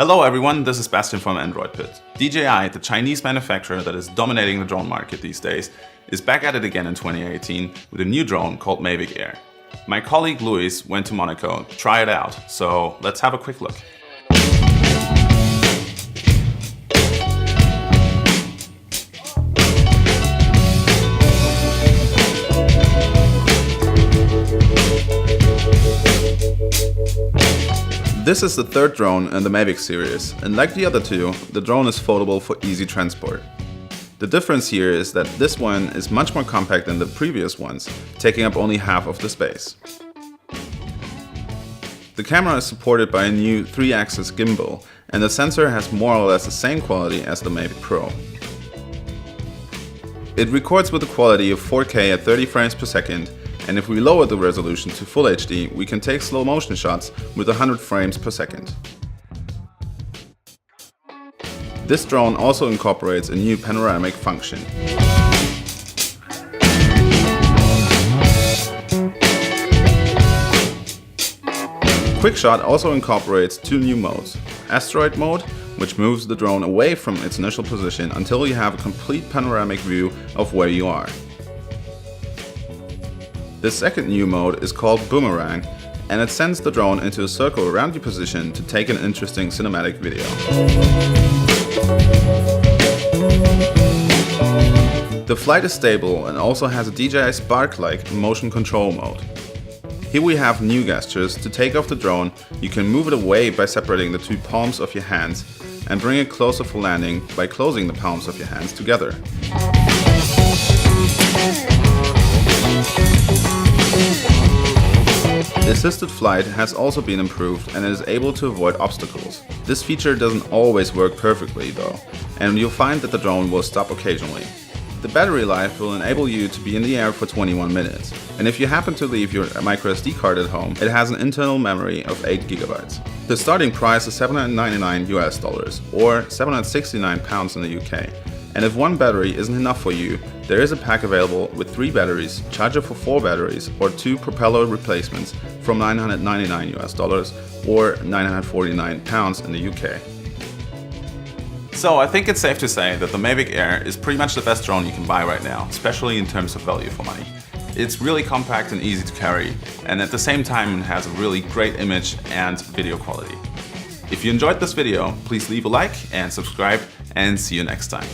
Hello everyone, this is Bastian from AndroidPIT. DJI, the Chinese manufacturer that is dominating the drone market these days, is back at it again in 2018 with a new drone called Mavic Air. My colleague Luis went to Monaco to try it out, so let's have a quick look. This is the third drone in the Mavic series, and like the other two, the drone is foldable for easy transport. The difference here is that this one is much more compact than the previous ones, taking up only half of the space. The camera is supported by a new 3-axis gimbal, and the sensor has more or less the same quality as the Mavic Pro. It records with a quality of 4K at 30 frames per second, and if we lower the resolution to Full HD, we can take slow motion shots with 100 frames per second. This drone also incorporates a new panoramic function. QuickShot also incorporates two new modes. Asteroid mode, which moves the drone away from its initial position until you have a complete panoramic view of where you are. The second new mode is called Boomerang, and it sends the drone into a circle around your position to take an interesting cinematic video. The flight is stable and also has a DJI Spark-like motion control mode. Here we have new gestures. To take off the drone, you can move it away by separating the two palms of your hands and bring it closer for landing by closing the palms of your hands together. The assisted flight has also been improved and it is able to avoid obstacles. This feature doesn't always work perfectly though, and you'll find that the drone will stop occasionally. The battery life will enable you to be in the air for 21 minutes, and if you happen to leave your microSD card at home, it has an internal memory of 8 GB. The starting price is $799 US or £769 in the UK. And if one battery isn't enough for you, there is a pack available with 3 batteries, charger for 4 batteries, or 2 propeller replacements from $999 US or £949 in the UK. So I think it's safe to say that the Mavic Air is pretty much the best drone you can buy right now, especially in terms of value for money. It's really compact and easy to carry, and at the same time it has a really great image and video quality. If you enjoyed this video, please leave a like and subscribe, and see you next time.